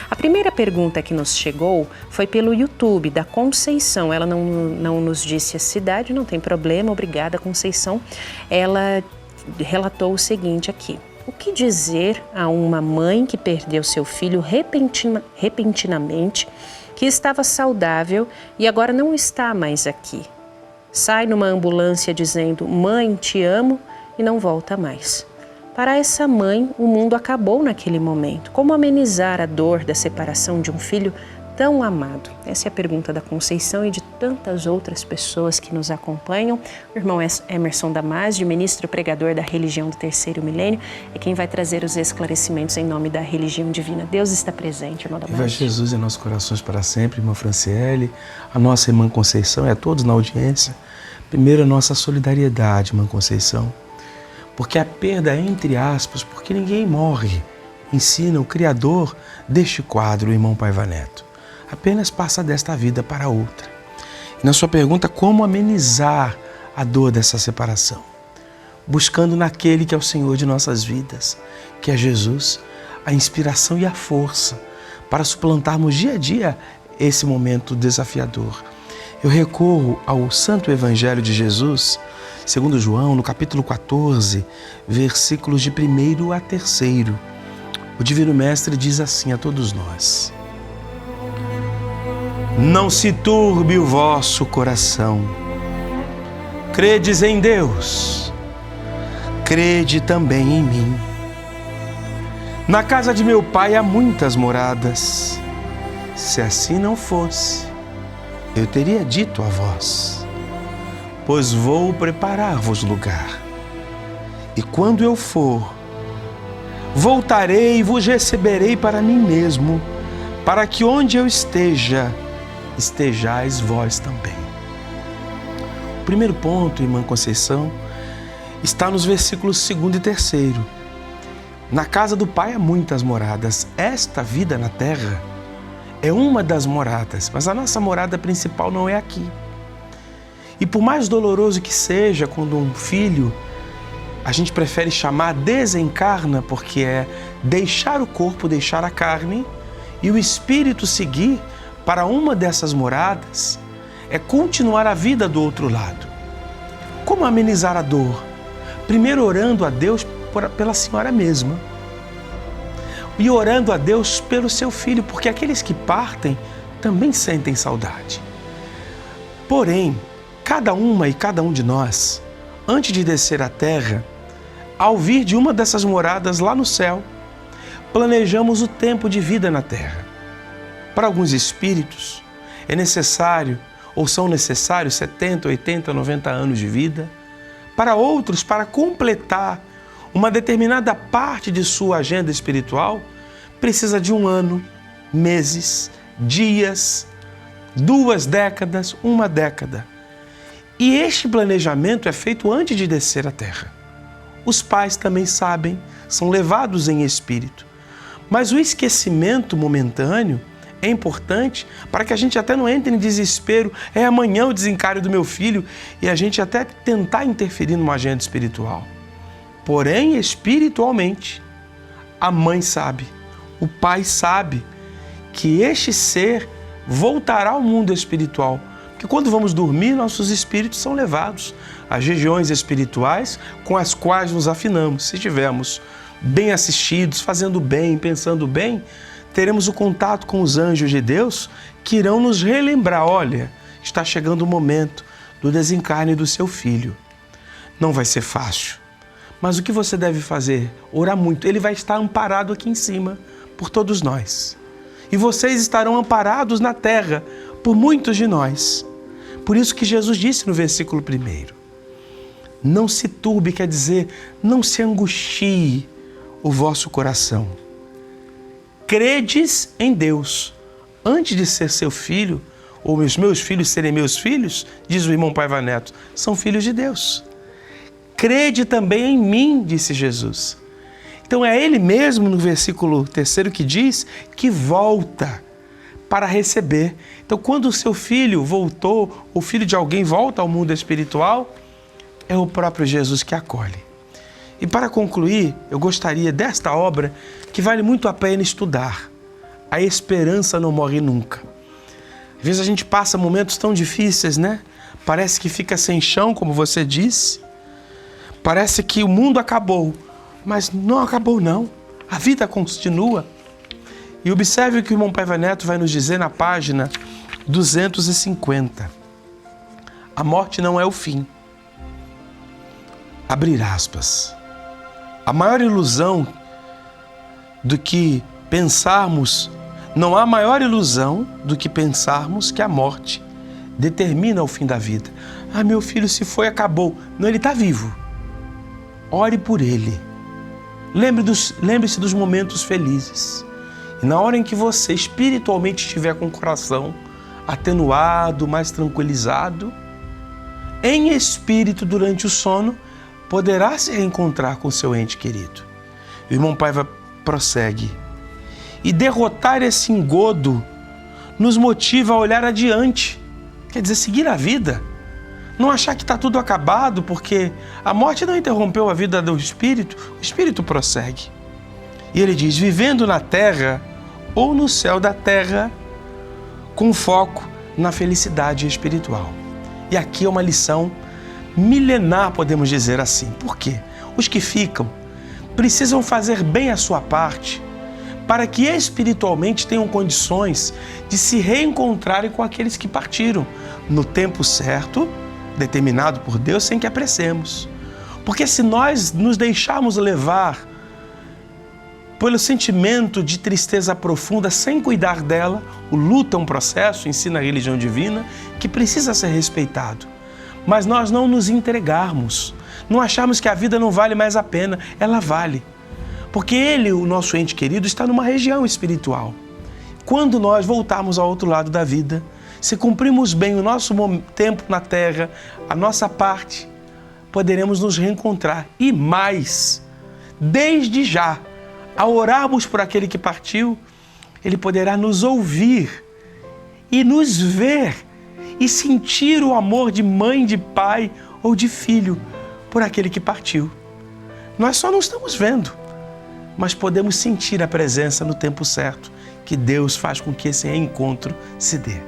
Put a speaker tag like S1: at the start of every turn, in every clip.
S1: A primeira pergunta que nos chegou foi pelo YouTube, da Conceição. Ela não nos disse a cidade, não tem problema, obrigada, Conceição. Ela relatou o seguinte aqui. O que dizer a uma mãe que perdeu seu filho repentinamente, que estava saudável e agora não está mais aqui? Sai numa ambulância dizendo, mãe, te amo, e não volta mais. Para essa mãe, o mundo acabou naquele momento. Como amenizar a dor da separação de um filho tão amado? Essa é a pergunta da Conceição e de tantas outras pessoas que nos acompanham. O irmão Emerson Damasio, ministro pregador da religião do terceiro milênio, é quem vai trazer os esclarecimentos em nome da religião divina. Deus está presente, irmão Damasio.
S2: Viva Jesus em nossos corações para sempre, irmã Franciele, a nossa irmã Conceição e a todos na audiência. Primeiro, a nossa solidariedade, irmã Conceição. Porque a perda, entre aspas, porque ninguém morre, ensina o Criador deste quadro, o irmão Paiva Neto. Apenas passa desta vida para outra. E na sua pergunta, como amenizar a dor dessa separação? Buscando naquele que é o Senhor de nossas vidas, que é Jesus, a inspiração e a força para suplantarmos dia a dia esse momento desafiador. Eu recorro ao Santo Evangelho de Jesus, segundo João, no capítulo 14, versículos de 1º a 3º. O Divino Mestre diz assim a todos nós: não se turbe o vosso coração. Credes em Deus, crede também em mim. Na casa de meu Pai há muitas moradas. Se assim não fosse, eu teria dito a vós, pois vou preparar-vos lugar. E quando eu for, voltarei e vos receberei para mim mesmo, para que onde eu esteja, estejais vós também. O primeiro ponto, irmã Conceição, está nos versículos 2º e 3º. Na casa do Pai há muitas moradas. Esta vida na terra é uma das moradas, mas a nossa morada principal não é aqui. E por mais doloroso que seja quando um filho, a gente prefere chamar desencarna, porque é deixar o corpo, deixar a carne e o espírito seguir para uma dessas moradas, é continuar a vida do outro lado. Como amenizar a dor? Primeiro orando a Deus pela senhora mesma e orando a Deus pelo seu filho, porque aqueles que partem também sentem saudade. Porém, cada uma e cada um de nós, antes de descer à terra, ao vir de uma dessas moradas lá no céu, planejamos o tempo de vida na terra. Para alguns espíritos, é necessário ou são necessários 70, 80, 90 anos de vida. Para outros, para completar uma determinada parte de sua agenda espiritual, precisa de 1 ano, meses, dias, 2 décadas, 1 década. E este planejamento é feito antes de descer à terra. Os pais também sabem, são levados em espírito. Mas o esquecimento momentâneo é importante para que a gente até não entre em desespero. É amanhã o desencário do meu filho, e a gente até tentar interferir numa agenda espiritual. Porém, espiritualmente, a mãe sabe, o pai sabe que este ser voltará ao mundo espiritual. Porque quando vamos dormir, nossos espíritos são levados às regiões espirituais com as quais nos afinamos. Se estivermos bem assistidos, fazendo bem, pensando bem, teremos o contato com os anjos de Deus que irão nos relembrar, olha, está chegando o momento do desencarne do seu filho. Não vai ser fácil, mas o que você deve fazer? Orar muito. Ele vai estar amparado aqui em cima por todos nós. E vocês estarão amparados na terra por muitos de nós. Por isso que Jesus disse no versículo 1, não se turbe, quer dizer, não se angustie o vosso coração. Credes em Deus. Antes de ser seu filho, ou os meus filhos serem meus filhos, diz o irmão Paiva Neto, são filhos de Deus. Crede também em mim, disse Jesus. Então é Ele mesmo, no versículo 3 que diz, que volta para receber. Então quando o seu filho voltou, o filho de alguém volta ao mundo espiritual, é o próprio Jesus que acolhe. E para concluir, eu gostaria desta obra, que vale muito a pena estudar, a esperança não morre nunca. Às vezes a gente passa momentos tão difíceis, né? Parece que fica sem chão, como você disse. Parece que o mundo acabou, mas não acabou não. A vida continua. E observe o que o irmão Paiva Neto vai nos dizer na página 250. A morte não é o fim. Abrir aspas. A maior ilusão do que pensarmos, não há maior ilusão do que pensarmos que a morte determina o fim da vida. Ah, meu filho se foi, acabou. Não, ele está vivo. Ore por ele. Lembre-se dos momentos felizes. E na hora em que você espiritualmente estiver com o coração atenuado, mais tranquilizado, em espírito durante o sono, poderá se reencontrar com seu ente querido. O irmão Paiva prossegue. E derrotar esse engodo nos motiva a olhar adiante. Quer dizer, seguir a vida. Não achar que está tudo acabado, porque a morte não interrompeu a vida do espírito, o espírito prossegue. E ele diz, vivendo na terra ou no céu da terra, com foco na felicidade espiritual. E aqui é uma lição milenar, podemos dizer assim. Por quê? Os que ficam precisam fazer bem a sua parte para que espiritualmente tenham condições de se reencontrarem com aqueles que partiram no tempo certo, determinado por Deus, sem que apressemos. Porque se nós nos deixarmos levar pelo sentimento de tristeza profunda, sem cuidar dela, o luto é um processo, ensina a religião divina, que precisa ser respeitado. Mas nós não nos entregarmos, não acharmos que a vida não vale mais a pena, ela vale. Porque ele, o nosso ente querido, está numa região espiritual. Quando nós voltarmos ao outro lado da vida, se cumprirmos bem o nosso tempo na terra, a nossa parte, poderemos nos reencontrar. E mais, desde já, ao orarmos por aquele que partiu, ele poderá nos ouvir e nos ver e sentir o amor de mãe, de pai ou de filho por aquele que partiu. Nós só não estamos vendo, mas podemos sentir a presença no tempo certo, que Deus faz com que esse reencontro se dê.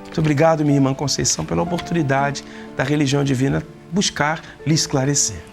S2: Muito obrigado, minha irmã Conceição, pela oportunidade da religião divina buscar lhe esclarecer.